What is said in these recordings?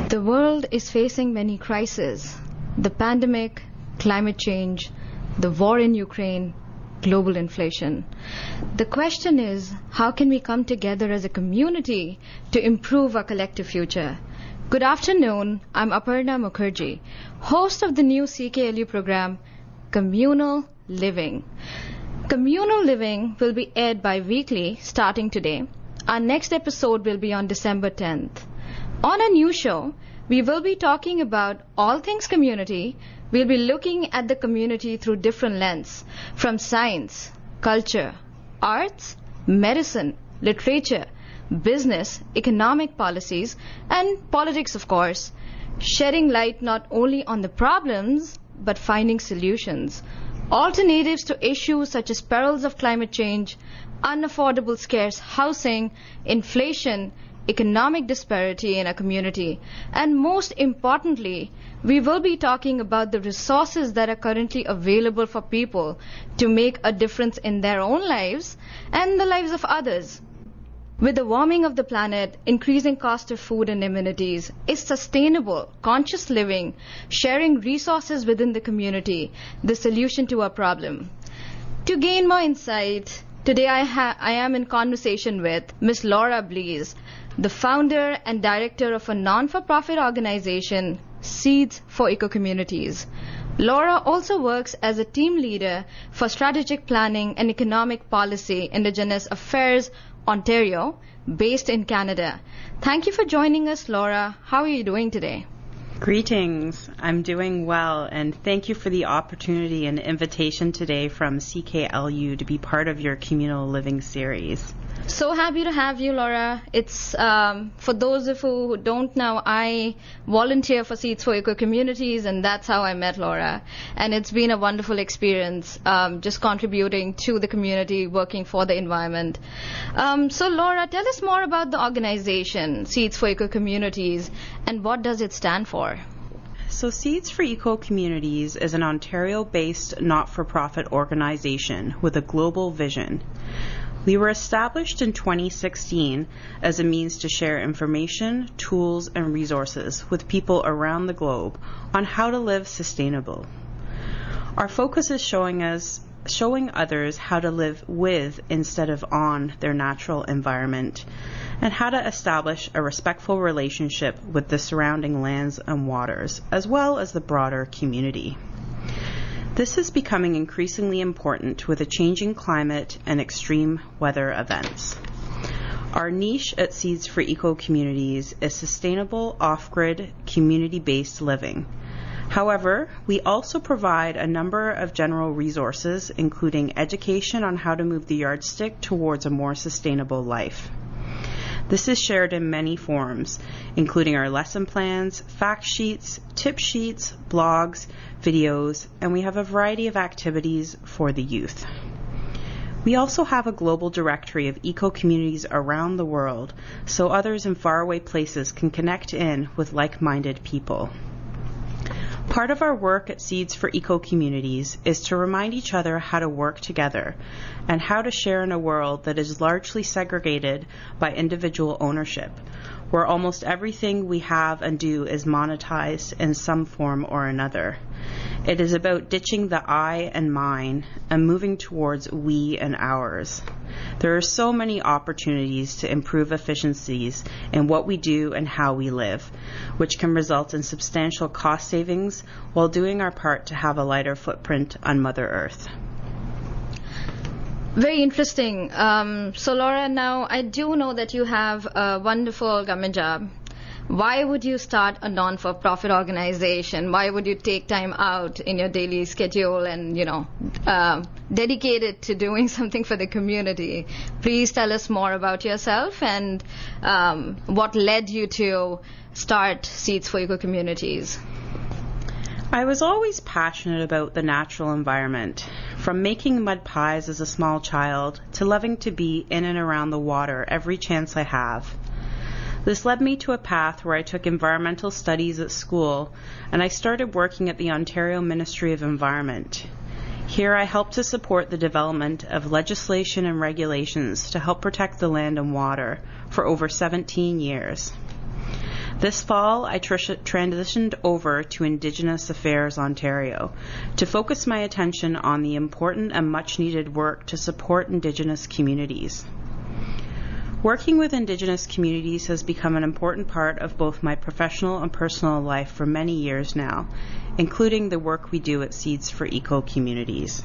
The world is facing many crises: the pandemic, climate change, the war in Ukraine, global inflation. The question is, how can we come together as a community to improve our collective future? Good afternoon, I'm Aparna Mukerji, host of the new CKLU program, Communal Living. Communal Living will be aired bi-weekly starting today. Our next episode will be on December 10th. On a new show, we will be talking about all things community. We'll be looking at the community through different lenses, from science, culture, arts, medicine, literature, business, economic policies, and politics, of course, shedding light not only on the problems, but finding solutions, alternatives to issues such as perils of climate change, unaffordable scarce housing, inflation, economic disparity in our community, and most importantly, we will be talking about the resources that are currently available for people to make a difference in their own lives and the lives of others. With the warming of the planet, increasing cost of food and amenities, is sustainable, conscious living, sharing resources within the community, the solution to our problem. To gain more insight, today I am in conversation with Ms. Laura Blease, the founder and director of a non-for-profit organization, Seeds for Eco-Communities. Laura also works as a team leader for strategic planning and economic policy, Indigenous Affairs, Ontario, based in Canada. Thank you for joining us, Laura. How are you doing today? Greetings. I'm doing well, and thank you for the opportunity and invitation today from CKLU to be part of your Communal Living series. So happy to have you, Laura. It's for those of you who don't know, I volunteer for Seeds for Eco-Communities, and that's how I met Laura. And it's been a wonderful experience, just contributing to the community, working for the environment. So Laura, tell us more about the organization, Seeds for Eco-Communities, and what does it stand for? So Seeds for Eco-Communities is an Ontario-based not-for-profit organization with a global vision. We were established in 2016 as a means to share information, tools, and resources with people around the globe on how to live sustainable. Our focus is showing others how to live with instead of on their natural environment, and how to establish a respectful relationship with the surrounding lands and waters, as well as the broader community. This is becoming increasingly important with a changing climate and extreme weather events. Our niche at Seeds for Eco-Communities is sustainable, off-grid, community-based living. However, we also provide a number of general resources, including education on how to move the yardstick towards a more sustainable life. This is shared in many forms, including our lesson plans, fact sheets, tip sheets, blogs, videos, and we have a variety of activities for the youth. We also have a global directory of eco-communities around the world, so others in faraway places can connect in with like-minded people. Part of our work at Seeds for Eco-Communities is to remind each other how to work together and how to share in a world that is largely segregated by individual ownership, where almost everything we have and do is monetized in some form or another. It is about ditching the I and mine and moving towards we and ours. There are so many opportunities to improve efficiencies in what we do and how we live, which can result in substantial cost savings while doing our part to have a lighter footprint on Mother Earth. Very interesting. So Laura, now I do know that you have a wonderful government job. Why would you start a non-for-profit organization? Why would you take time out in your daily schedule and, dedicate it to doing something for the community? Please tell us more about yourself and what led you to start Seeds for Eco-Communities. I was always passionate about the natural environment, from making mud pies as a small child to loving to be in and around the water every chance I have. This led me to a path where I took environmental studies at school, and I started working at the Ontario Ministry of Environment. Here I helped to support the development of legislation and regulations to help protect the land and water for over 17 years. This fall, I transitioned over to Indigenous Affairs Ontario to focus my attention on the important and much-needed work to support Indigenous communities. Working with Indigenous communities has become an important part of both my professional and personal life for many years now, including the work we do at Seeds for Eco Communities.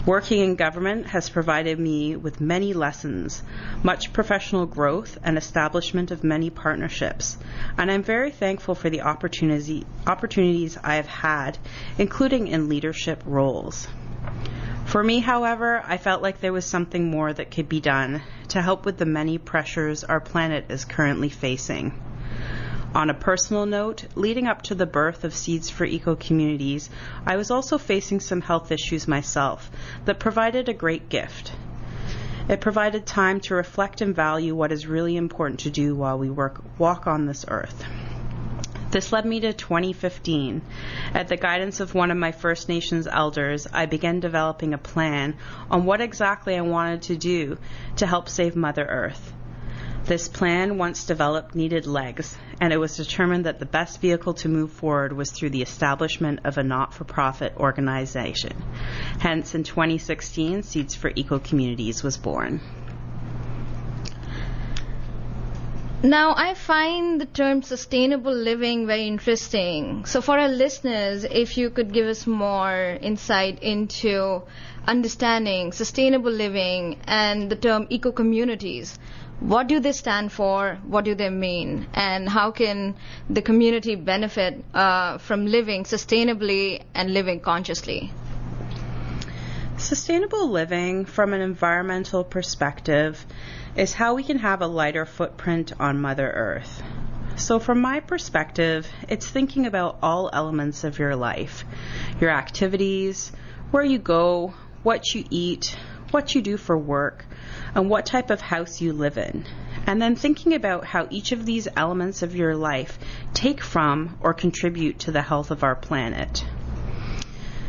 Working in government has provided me with many lessons, much professional growth, and establishment of many partnerships, and I'm very thankful for the opportunities I have had, including in leadership roles. For me, however, I felt like there was something more that could be done to help with the many pressures our planet is currently facing. On a personal note, leading up to the birth of Seeds for Eco Communities, I was also facing some health issues myself that provided a great gift. It provided time to reflect and value what is really important to do while we walk on this earth. This led me to 2015. At the guidance of one of my First Nations elders, I began developing a plan on what exactly I wanted to do to help save Mother Earth. This plan, once developed, needed legs, and it was determined that the best vehicle to move forward was through the establishment of a not-for-profit organization. Hence, in 2016, Seeds for Eco Communities was born. Now, I find the term sustainable living very interesting. So for our listeners, if you could give us more insight into understanding sustainable living and the term eco-communities. What do they stand for? What do they mean? And how can the community benefit from living sustainably and living consciously? Sustainable living, from an environmental perspective, is how we can have a lighter footprint on Mother Earth. So from my perspective, it's thinking about all elements of your life, your activities, where you go, what you eat, what you do for work, and what type of house you live in. And then thinking about how each of these elements of your life take from or contribute to the health of our planet.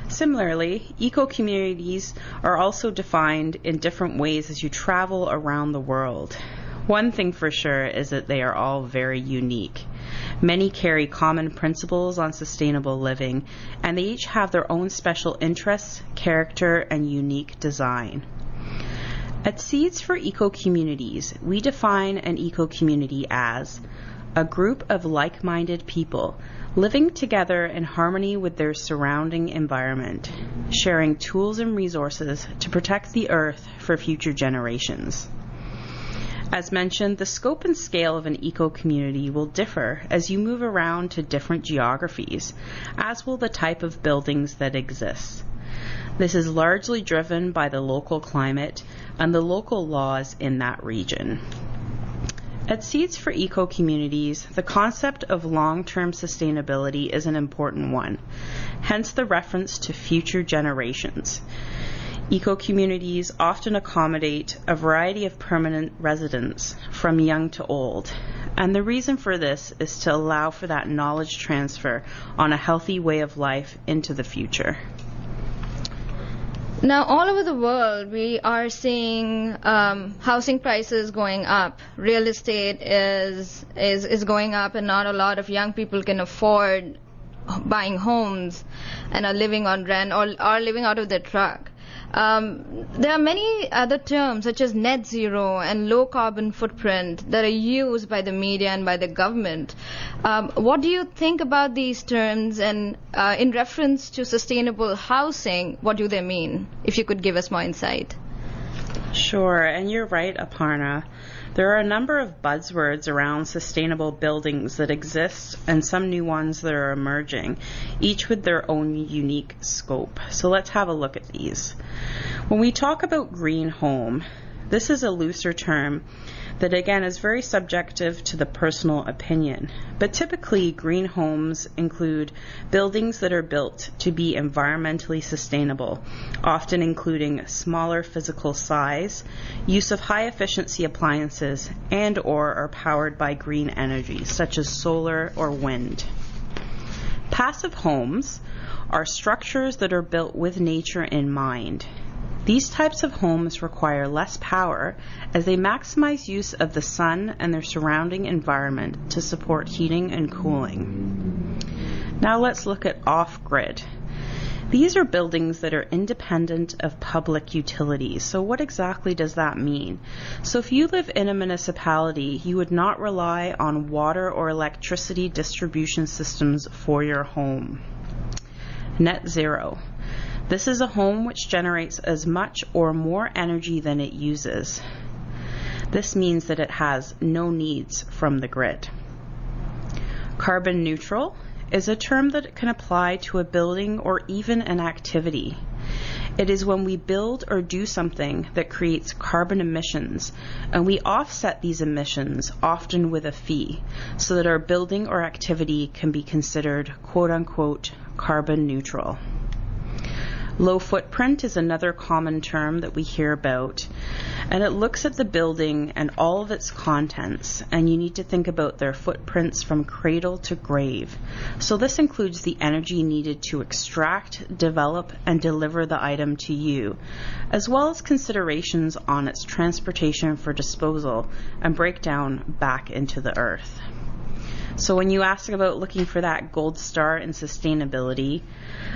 Similarly, eco-communities are also defined in different ways as you travel around the world. One thing for sure is that they are all very unique. Many carry common principles on sustainable living, and they each have their own special interests, character, and unique design. At Seeds for Eco Communities, we define an eco-community as a group of like-minded people living together in harmony with their surrounding environment, sharing tools and resources to protect the earth for future generations. As mentioned, the scope and scale of an eco-community will differ as you move around to different geographies, as will the type of buildings that exist. This is largely driven by the local climate and the local laws in that region. At Seeds for Eco Communities, the concept of long-term sustainability is an important one, hence the reference to future generations. Eco-communities often accommodate a variety of permanent residents, from young to old, and the reason for this is to allow for that knowledge transfer on a healthy way of life into the future. Now, all over the world, we are seeing housing prices going up. Real estate is going up, and not a lot of young people can afford buying homes and are living on rent or are living out of their truck. There are many other terms such as net zero and low carbon footprint that are used by the media and by the government. What do you think about these terms, and in reference to sustainable housing, what do they mean? If you could give us more insight. Sure, and you're right, Aparna. There are a number of buzzwords around sustainable buildings that exist and some new ones that are emerging, each with their own unique scope. So let's have a look at these. When we talk about green home, this is a looser term that again is very subjective to the personal opinion. But typically green homes include buildings that are built to be environmentally sustainable, often including smaller physical size, use of high efficiency appliances, and or are powered by green energy such as solar or wind. Passive homes are structures that are built with nature in mind. These types of homes require less power as they maximize use of the sun and their surrounding environment to support heating and cooling. Now let's look at off-grid. These are buildings that are independent of public utilities. So what exactly does that mean? So if you live in a municipality, you would not rely on water or electricity distribution systems for your home. Net zero. This is a home which generates as much or more energy than it uses. This means that it has no needs from the grid. Carbon neutral is a term that can apply to a building or even an activity. It is when we build or do something that creates carbon emissions, and we offset these emissions, often with a fee, so that our building or activity can be considered quote-unquote carbon neutral. Low footprint is another common term that we hear about, and it looks at the building and all of its contents, and you need to think about their footprints from cradle to grave. So this includes the energy needed to extract, develop, and deliver the item to you, as well as considerations on its transportation for disposal and breakdown back into the earth. So when you ask about looking for that gold star in sustainability,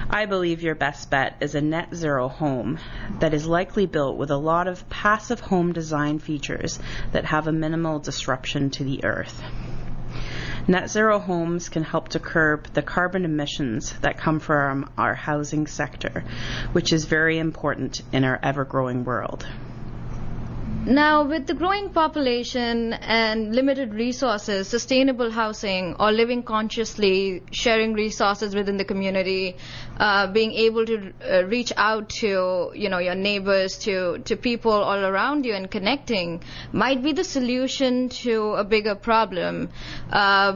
I believe your best bet is a net zero home that is likely built with a lot of passive home design features that have a minimal disruption to the earth. Net zero homes can help to curb the carbon emissions that come from our housing sector, which is very important in our ever-growing world. Now, with the growing population and limited resources, sustainable housing or living consciously, sharing resources within the community, being able to reach out to, your neighbors, to people all around you and connecting might be the solution to a bigger problem,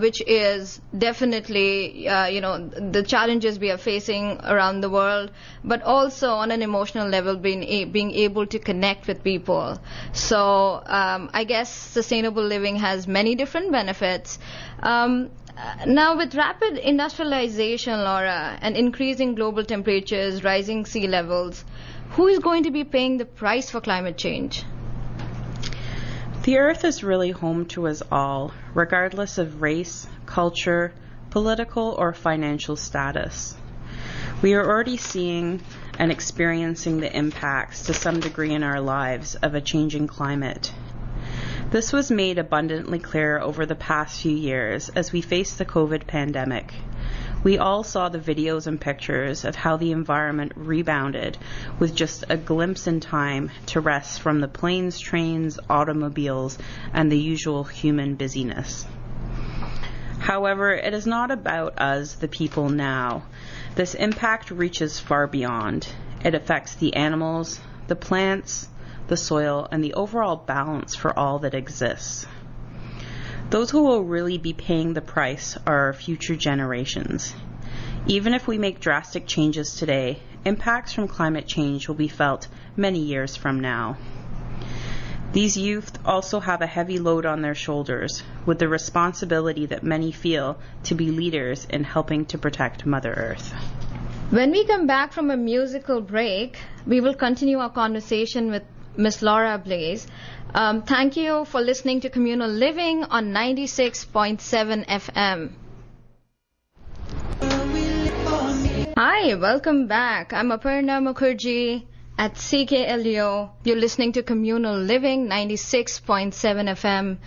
which is definitely, the challenges we are facing around the world, but also on an emotional level, being able to connect with people. So I guess sustainable living has many different benefits. Now, with rapid industrialization, Laura, and increasing global temperatures, rising sea levels, who is going to be paying the price for climate change? The Earth is really home to us all, regardless of race, culture, political, or financial status. We are already seeing and experiencing the impacts to some degree in our lives of a changing climate. This was made abundantly clear over the past few years as we faced the COVID pandemic. We all saw the videos and pictures of how the environment rebounded with just a glimpse in time to rest from the planes, trains, automobiles, and the usual human busyness. However, it is not about us, the people, now. This impact reaches far beyond. It affects the animals, the plants, the soil, and the overall balance for all that exists. Those who will really be paying the price are our future generations. Even if we make drastic changes today, impacts from climate change will be felt many years from now. These youth also have a heavy load on their shoulders, with the responsibility that many feel to be leaders in helping to protect Mother Earth. When we come back from a musical break, we will continue our conversation with Ms. Laura Blease. Thank you for listening to Communal Living on 96.7 FM. Hi, welcome back. I'm Aparna Mukerji at CKLU. You're listening to Communal Living 96.7 FM.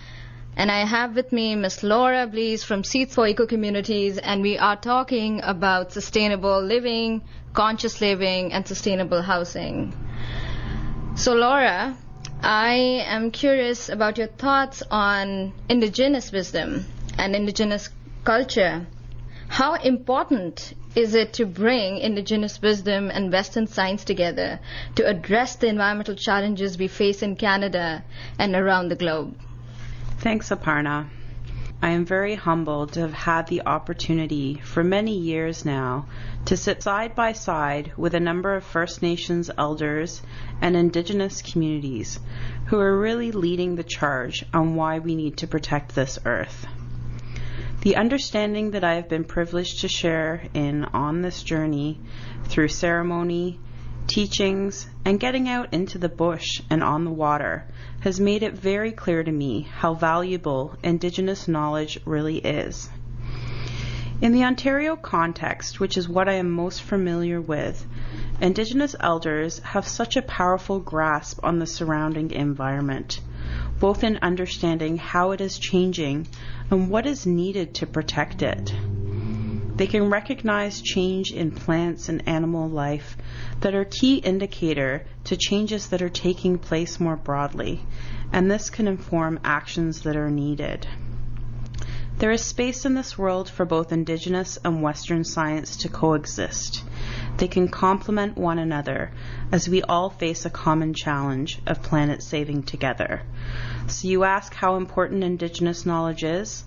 And I have with me Ms. Laura Blease from Seeds for Eco Communities, and we are talking about sustainable living, conscious living, and sustainable housing. So Laura, I am curious about your thoughts on indigenous wisdom and indigenous culture. How important is it to bring indigenous wisdom and Western science together to address the environmental challenges we face in Canada and around the globe? Thanks, Aparna. I am very humbled to have had the opportunity for many years now to sit side by side with a number of First Nations elders and Indigenous communities who are really leading the charge on why we need to protect this earth. The understanding that I have been privileged to share in on this journey through ceremony, teachings, and getting out into the bush and on the water has made it very clear to me how valuable Indigenous knowledge really is. In the Ontario context, which is what I am most familiar with, Indigenous elders have such a powerful grasp on the surrounding environment, both in understanding how it is changing and what is needed to protect it. They can recognize change in plants and animal life that are a key indicator to changes that are taking place more broadly, and this can inform actions that are needed. There is space in this world for both Indigenous and Western science to coexist. They can complement one another as we all face a common challenge of planet saving together. So you ask how important Indigenous knowledge is?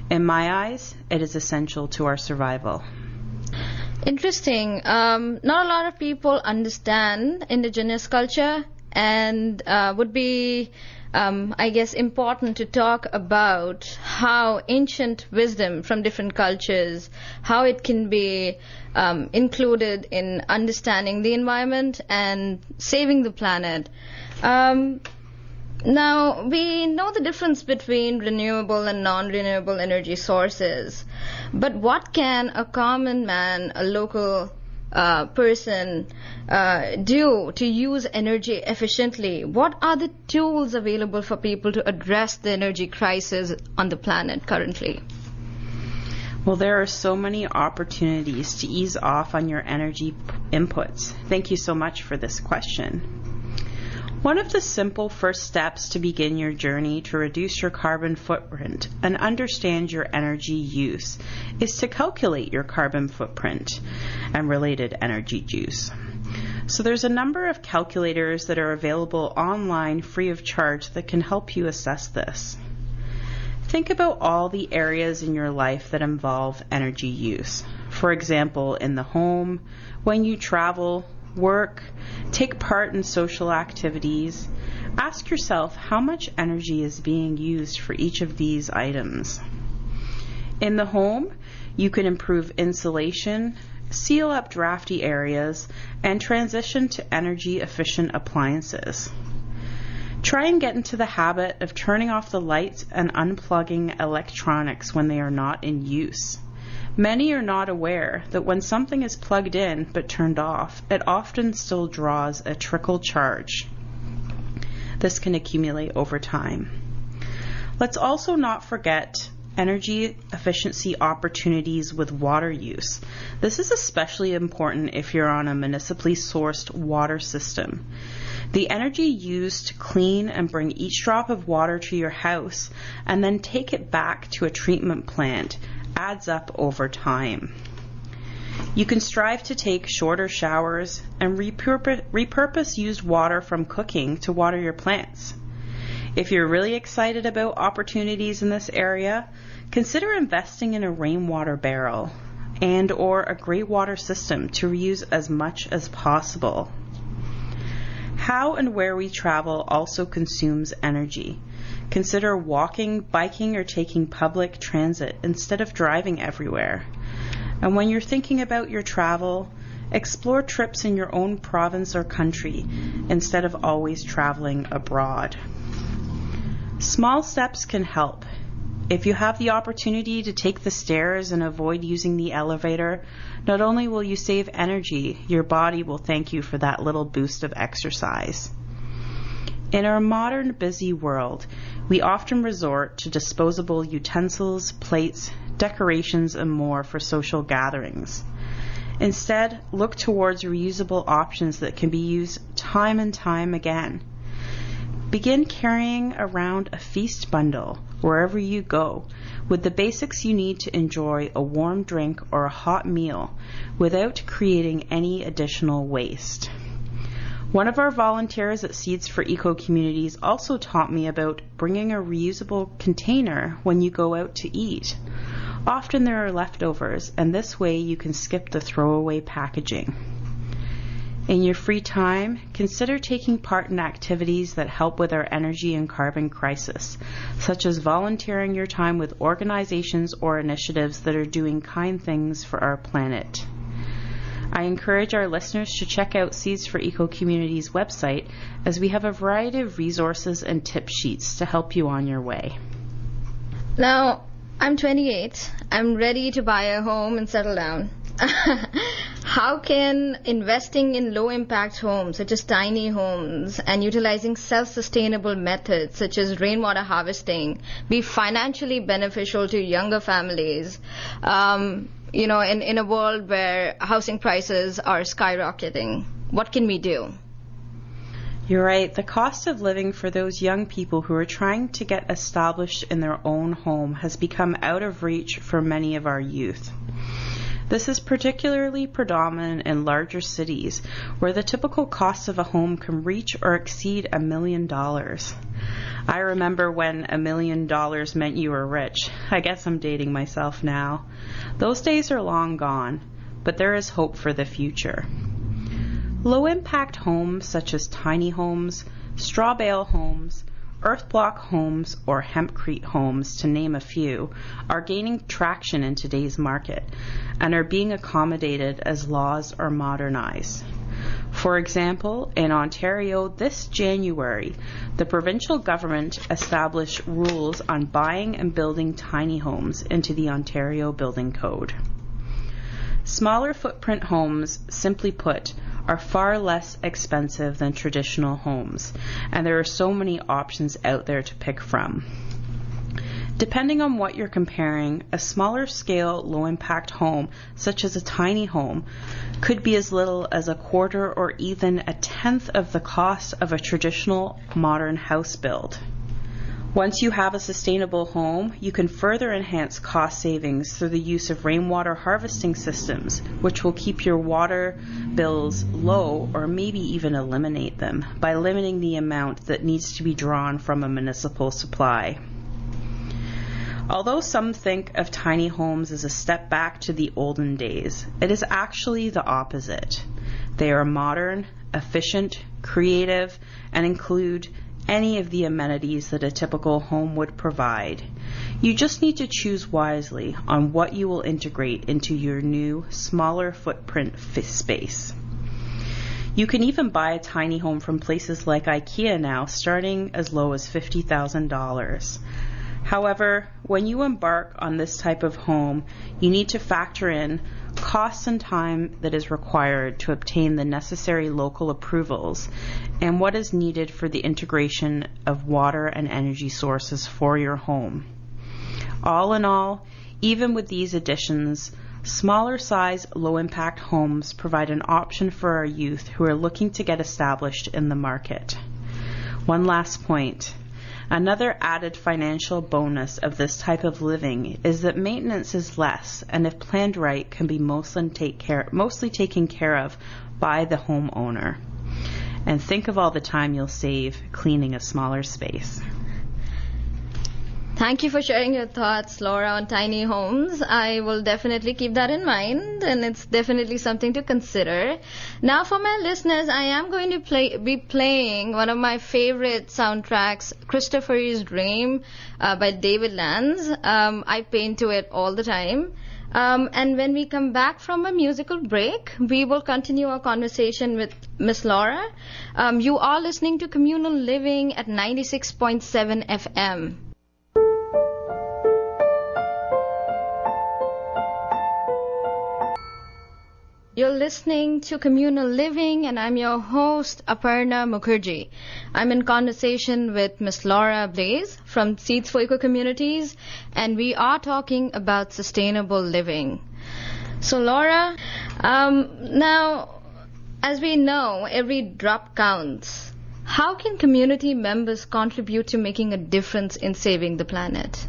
In my eyes, it is essential to our survival. Interesting. Not a lot of people understand Indigenous culture, and would be, I guess, important to talk about how ancient wisdom from different cultures, how it can be included in understanding the environment and saving the planet. Now, we know the difference between renewable and non-renewable energy sources, but what can a common man, a local person, do to use energy efficiently? What are the tools available for people to address the energy crisis on the planet currently? Well, there are so many opportunities to ease off on your energy inputs. Thank you so much for this question. One of the simple first steps to begin your journey to reduce your carbon footprint and understand your energy use is to calculate your carbon footprint and related energy use. So there's a number of calculators that are available online free of charge that can help you assess this. Think about all the areas in your life that involve energy use. For example, in the home, when you travel, work, take part in social activities. Ask yourself how much energy is being used for each of these items. In the home, you can improve insulation, seal up drafty areas, and transition to energy efficient appliances. Try and get into the habit of turning off the lights and unplugging electronics when they are not in use. Many are not aware that when something is plugged in but turned off, it often still draws a trickle charge. This can accumulate over time. Let's also not forget energy efficiency opportunities with water use. This is especially important if you're on a municipally sourced water system. The energy used to clean and bring each drop of water to your house and then take it back to a treatment plant adds up over time. You can strive to take shorter showers and repurpose used water from cooking to water your plants. If you're really excited about opportunities in this area, consider investing in a rainwater barrel and or a grey water system to reuse as much as possible. How and where we travel also consumes energy. Consider walking, biking, or taking public transit instead of driving everywhere. And when you're thinking about your travel, explore trips in your own province or country instead of always traveling abroad. Small steps can help. If you have the opportunity to take the stairs and avoid using the elevator, not only will you save energy, your body will thank you for that little boost of exercise. In our modern, busy world, we often resort to disposable utensils, plates, decorations, and more for social gatherings. Instead, look towards reusable options that can be used time and time again. Begin carrying around a feast bundle wherever you go, with the basics you need to enjoy a warm drink or a hot meal without creating any additional waste. One of our volunteers at Seeds for Eco Communities also taught me about bringing a reusable container when you go out to eat. Often there are leftovers, and this way you can skip the throwaway packaging. In your free time, consider taking part in activities that help with our energy and carbon crisis, such as volunteering your time with organizations or initiatives that are doing kind things for our planet. I encourage our listeners to check out Seeds for Eco Communities website, as we have a variety of resources and tip sheets to help you on your way. Now, I'm 28. I'm ready to buy a home and settle down. How can investing in low-impact homes, such as tiny homes, and utilizing self-sustainable methods, such as rainwater harvesting, be financially beneficial to younger families, in a world where housing prices are skyrocketing? What can we do? You're right. The cost of living for those young people who are trying to get established in their own home has become out of reach for many of our youth. This is particularly predominant in larger cities, where the typical cost of a home can reach or exceed $1 million. I remember when $1 million meant you were rich. I guess I'm dating myself now. Those days are long gone, but there is hope for the future. Low-impact homes such as tiny homes, straw bale homes, earth block homes, or hempcrete homes, to name a few, are gaining traction in today's market and are being accommodated as laws are modernized. For example, in Ontario this January, the provincial government established rules on buying and building tiny homes into the Ontario Building Code. Smaller footprint homes, simply put, are far less expensive than traditional homes, and there are so many options out there to pick from. Depending on what you're comparing, a smaller scale, low-impact home, such as a tiny home, could be as little as a quarter or even a tenth of the cost of a traditional modern house build. Once you have a sustainable home, you can further enhance cost savings through the use of rainwater harvesting systems, which will keep your water bills low or maybe even eliminate them by limiting the amount that needs to be drawn from a municipal supply. Although some think of tiny homes as a step back to the olden days, it is actually the opposite. They are modern, efficient, creative, and include any of the amenities that a typical home would provide. You just need to choose wisely on what you will integrate into your new, smaller footprint space. You can even buy a tiny home from places like IKEA now, starting as low as $50,000. However, when you embark on this type of home, you need to factor in costs and time that is required to obtain the necessary local approvals and what is needed for the integration of water and energy sources for your home. All in all, even with these additions, smaller size, low-impact homes provide an option for our youth who are looking to get established in the market. One last point. Another added financial bonus of this type of living is that maintenance is less, and if planned right, can be mostly taken care of by the homeowner. And think of all the time you'll save cleaning a smaller space. Thank you for sharing your thoughts, Laura, on tiny homes. I will definitely keep that in mind, and it's definitely something to consider. Now, for my listeners, I am going to be playing one of my favorite soundtracks, Christopher's Dream by David Lanz. I paint to it all the time. And when we come back from a musical break, we will continue our conversation with Miss Laura. You are listening to Communal Living at 96.7 FM. You're listening to Communal Living, and I'm your host, Aparna Mukerji. I'm in conversation with Miss Laura Blease from Seeds for Eco Communities, and we are talking about sustainable living. So, Laura, now, as we know, every drop counts. How can community members contribute to making a difference in saving the planet?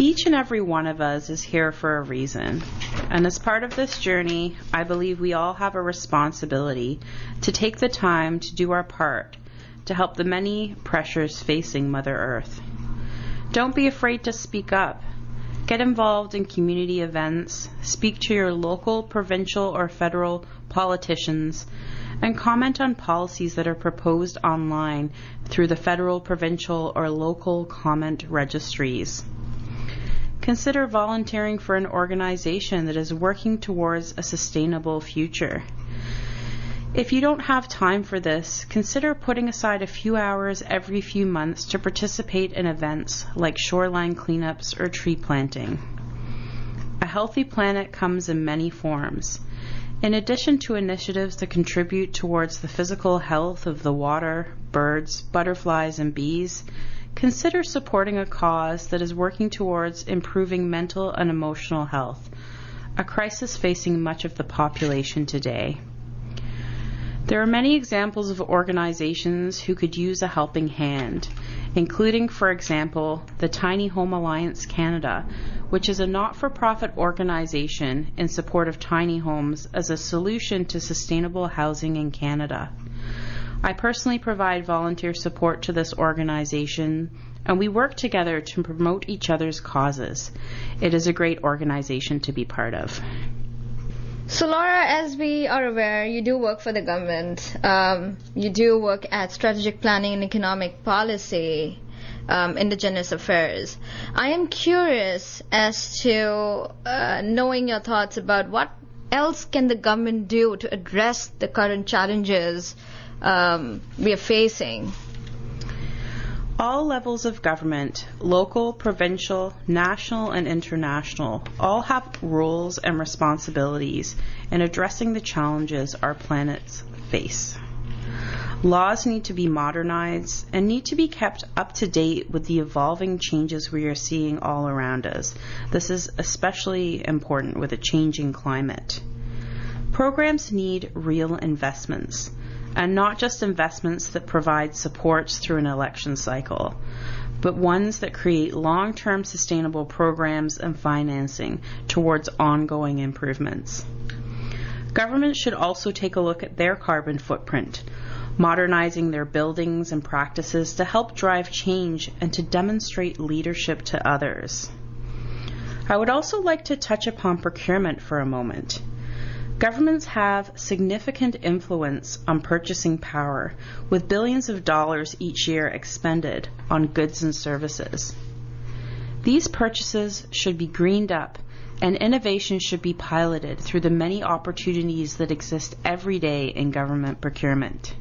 Each and every one of us is here for a reason, and as part of this journey, I believe we all have a responsibility to take the time to do our part to help the many pressures facing Mother Earth. Don't be afraid to speak up. Get involved in community events, speak to your local, provincial, or federal politicians, and comment on policies that are proposed online through the federal, provincial, or local comment registries. consider volunteering for an organization that is working towards a sustainable future. If you don't have time for this, consider putting aside a few hours every few months to participate in events like shoreline cleanups or tree planting. A healthy planet comes in many forms. In addition to initiatives that contribute towards the physical health of the water, birds, butterflies, and bees, consider supporting a cause that is working towards improving mental and emotional health, a crisis facing much of the population today. There are many examples of organizations who could use a helping hand, including, for example, the Tiny Home Alliance Canada, which is a not-for-profit organization in support of tiny homes as a solution to sustainable housing in Canada. I personally provide volunteer support to this organization, and we work together to promote each other's causes. It is a great organization to be part of. So Laura, as we are aware, you do work for the government. You do work at strategic planning and economic policy, Indigenous affairs. I am curious as to knowing your thoughts about what else can the government do to address the current challenges we are facing. All levels of government, local, provincial, national, and international, all have roles and responsibilities in addressing the challenges our planets face. Laws need to be modernized and need to be kept up to date with the evolving changes we are seeing all around us. This is especially important with a changing climate. Programs need real investments, and not just investments that provide supports through an election cycle, but ones that create long-term sustainable programs and financing towards ongoing improvements. Governments should also take a look at their carbon footprint, modernizing their buildings and practices to help drive change and to demonstrate leadership to others. I would also like to touch upon procurement for a moment. Governments have significant influence on purchasing power, with billions of dollars each year expended on goods and services. These purchases should be greened up, and innovation should be piloted through the many opportunities that exist every day in government procurement.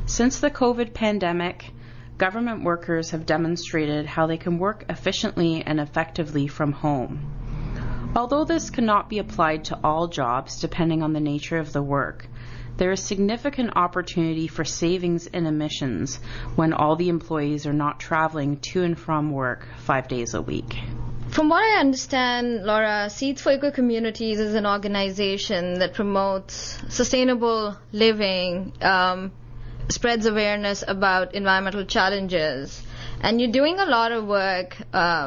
Since the COVID pandemic, government workers have demonstrated how they can work efficiently and effectively from home. Although this cannot be applied to all jobs depending on the nature of the work, there is significant opportunity for savings in emissions when all the employees are not traveling to and from work 5 days a week. From what I understand, Laura, Seeds for Eco Communities is an organization that promotes sustainable living, spreads awareness about environmental challenges, and you're doing a lot of work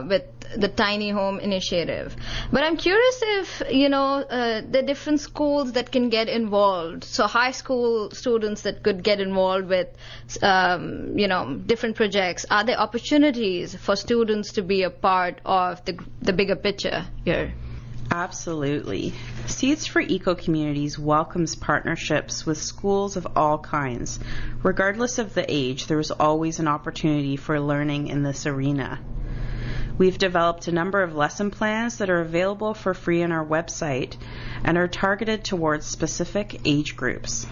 with the Tiny Home Initiative. But I'm curious if, the different schools that can get involved, so high school students that could get involved with, different projects. Are there opportunities for students to be a part of the bigger picture here? Absolutely. Seeds for Eco Communities welcomes partnerships with schools of all kinds. Regardless of the age, there is always an opportunity for learning in this arena. We've developed a number of lesson plans that are available for free on our website and are targeted towards specific age groups.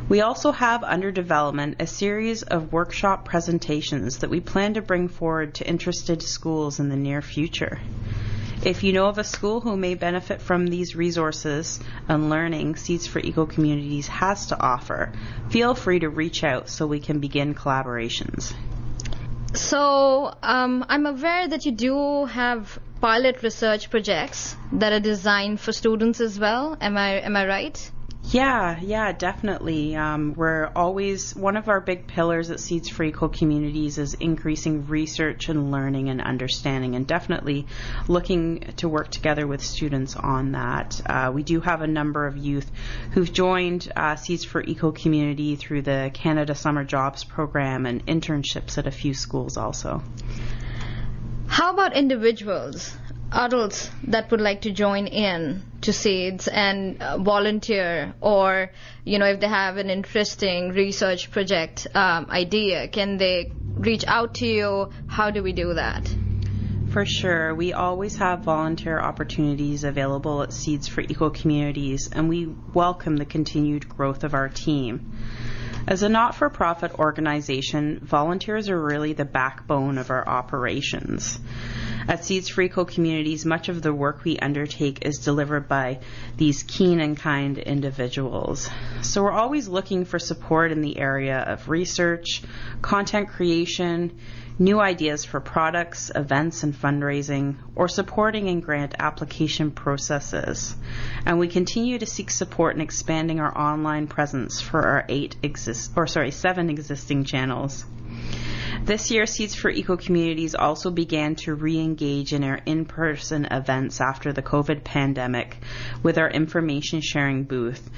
We also have under development a series of workshop presentations that we plan to bring forward to interested schools in the near future. If you know of a school who may benefit from these resources and learning Seeds for Eco Communities has to offer, feel free to reach out so we can begin collaborations. So I'm aware that you do have pilot research projects that are designed for students as well. Am I right? Yeah, definitely. We're always, one of our big pillars at Seeds for Eco Communities is increasing research and learning and understanding, and definitely looking to work together with students on that. We do have a number of youth who've joined Seeds for Eco Community through the Canada Summer Jobs Program and internships at a few schools also. How about individuals? Adults that would like to join in to Seeds and volunteer, or if they have an interesting research project idea, can they reach out to you? How do we do that? For sure. We always have volunteer opportunities available at Seeds for Eco Communities, and we welcome the continued growth of our team. As a not-for-profit organization, volunteers are really the backbone of our operations. At Seeds for Eco Communities, much of the work we undertake is delivered by these keen and kind individuals. So we're always looking for support in the area of research, content creation, new ideas for products, events, and fundraising, or supporting and grant application processes. And we continue to seek support in expanding our online presence for our 7 existing channels. This year, Seeds for Eco Communities also began to re-engage in our in-person events after the COVID pandemic with our information sharing booth.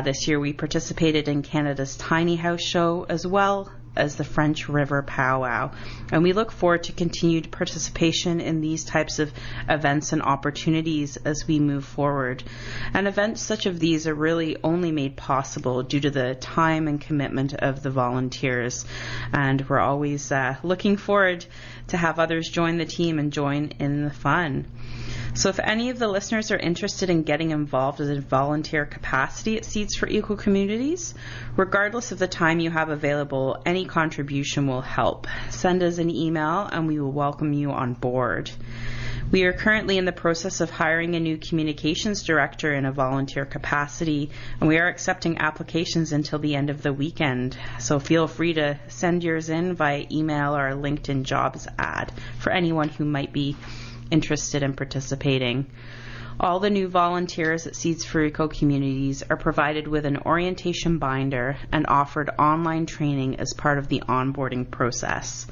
This year, we participated in Canada's Tiny House Show as well as the French River Powwow. And we look forward to continued participation in these types of events and opportunities as we move forward. And events such as these are really only made possible due to the time and commitment of the volunteers. And we're always looking forward to have others join the team and join in the fun. So if any of the listeners are interested in getting involved in a volunteer capacity at Seeds for Eco Communities, regardless of the time you have available, any contribution will help. Send us an email and we will welcome you on board. We are currently in the process of hiring a new communications director in a volunteer capacity, and we are accepting applications until the end of the weekend. So feel free to send yours in via email or a LinkedIn jobs ad for anyone who might be interested in participating. All the new volunteers at Seeds for Eco Communities are provided with an orientation binder and offered online training as part of the onboarding process.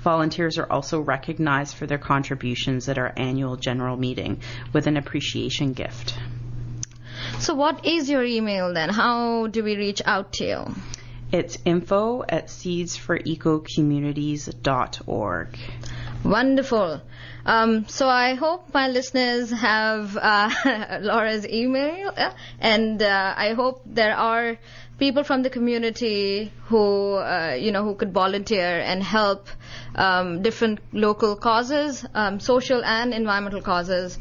Volunteers are also recognized for their contributions at our annual general meeting with an appreciation gift. So what is your email then? How do we reach out to you? It's info@seedsforecocommunities.org. Wonderful. So I hope my listeners have Laura's email, and I hope there are people from the community who who could volunteer and help different local causes, social and environmental causes.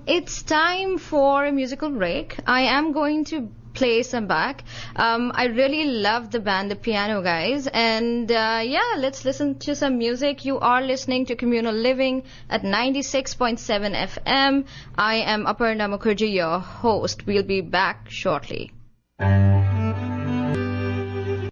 It's time for a musical break. I am going to play some back. I really love the band, the Piano Guys, and let's listen to some music. You are listening to Communal Living at 96.7 FM. I am Aparna Mukerji, your host. We'll be back shortly.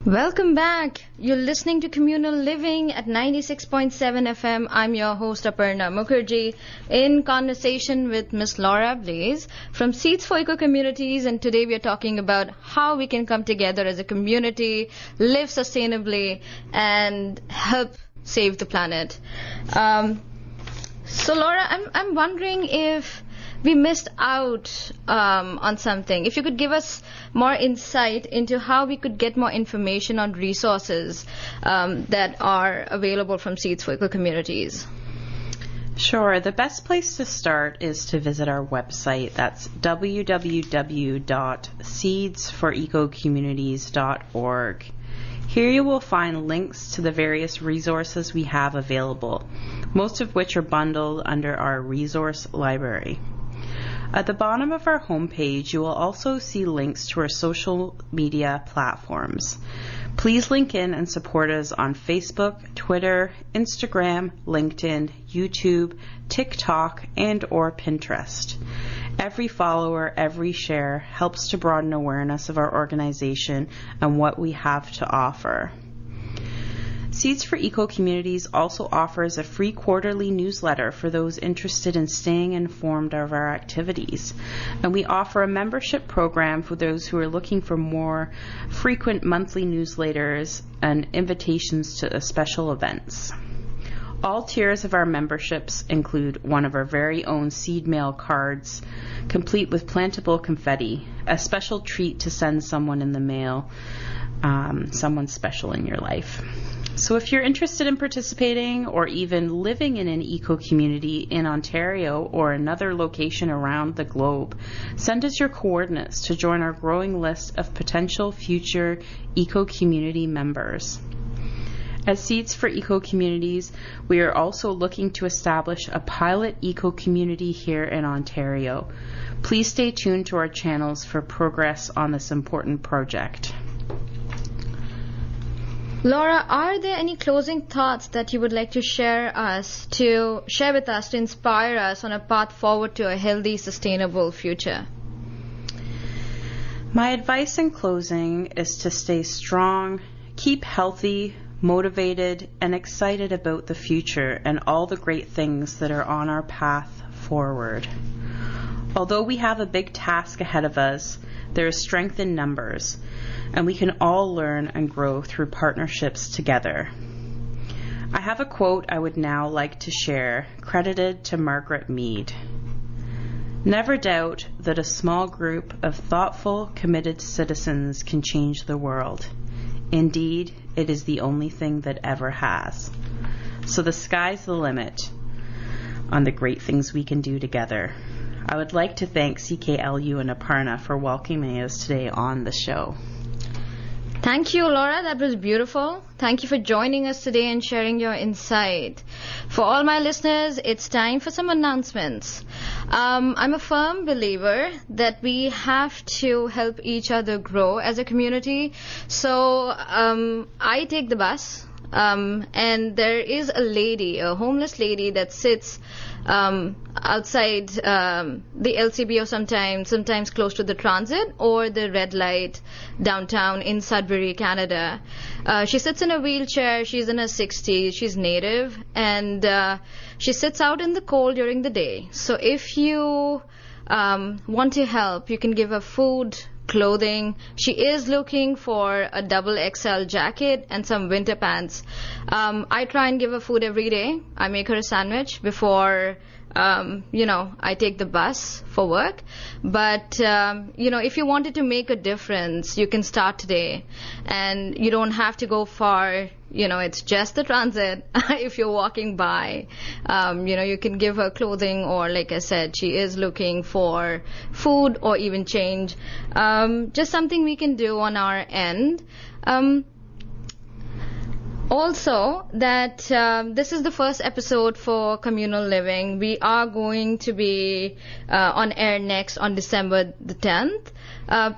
Welcome back. You're listening to Communal Living at 96.7 FM. I'm your host, Aparna Mukerji, in conversation with Miss Laura Blease from Seeds for Eco Communities, and today we are talking about how we can come together as a community, live sustainably, and help save the planet. So Laura, I'm wondering if we missed out on something. If you could give us more insight into how we could get more information on resources that are available from Seeds for Eco Communities. Sure. The best place to start is to visit our website. That's www.seedsforecocommunities.org. Here you will find links to the various resources we have available, most of which are bundled under our resource library. At the bottom of our homepage, you will also see links to our social media platforms. Please link in and support us on Facebook, Twitter, Instagram, LinkedIn, YouTube, TikTok, and or Pinterest. Every follower, every share helps to broaden awareness of our organization and what we have to offer. Seeds for Eco Communities also offers a free quarterly newsletter for those interested in staying informed of our activities. And we offer a membership program for those who are looking for more frequent monthly newsletters and invitations to special events. All tiers of our memberships include one of our very own seed mail cards, complete with plantable confetti, a special treat to send someone in the mail, someone special in your life. So if you're interested in participating or even living in an eco community in Ontario or another location around the globe, send us your coordinates to join our growing list of potential future eco community members. As Seeds for Eco Communities, we are also looking to establish a pilot eco community here in Ontario. Please stay tuned to our channels for progress on this important project. Laura, are there any closing thoughts that you would like to share with us to inspire us on a path forward to a healthy, sustainable future? My advice in closing is to stay strong, keep healthy, motivated, and excited about the future and all the great things that are on our path forward. Although we have a big task ahead of us, there is strength in numbers, and we can all learn and grow through partnerships together. I have a quote I would now like to share, credited to Margaret Mead. Never doubt that a small group of thoughtful, committed citizens can change the world. Indeed, it is the only thing that ever has. So the sky's the limit on the great things we can do together. I would like to thank CKLU and Aparna for welcoming us today on the show. Thank you, Laura. That was beautiful. Thank you for joining us today and sharing your insight. For all my listeners, it's time for some announcements. I'm a firm believer that we have to help each other grow as a community. So I take the bus, and there is a homeless lady that sits outside the LCBO sometimes close to the transit or the red light downtown in Sudbury, Canada. She sits in a wheelchair. She's in her 60s. She's native, and she sits out in the cold during the day. So if you want to help, you can give her food, clothing. She is looking for a double XL jacket and some winter pants. I try and give her food every day. I make her a sandwich before I take the bus for work. But, if you wanted to make a difference, you can start today. And you don't have to go far. It's just the transit. If you're walking by, you can give her clothing, or like I said, she is looking for food or even change. Just something we can do on our end. Also, that this is the first episode for Communal Living. We are going to be on air next on December the 10th.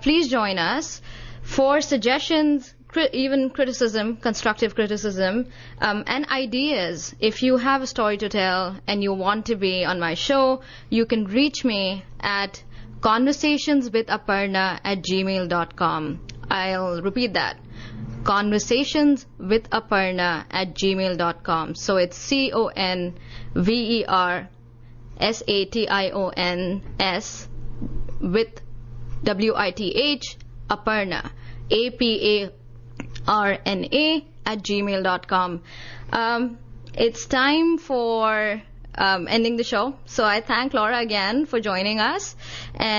Please join us. For suggestions, even criticism, constructive criticism, and ideas. If you have a story to tell and you want to be on my show, you can reach me at conversationswithaparna@gmail.com. I'll repeat that. conversationswithaparna@gmail.com. So it's CONVERSATIONS with WITH Aparna APARNA@gmail.com. It's time for ending the show. So I thank Laura again for joining us. And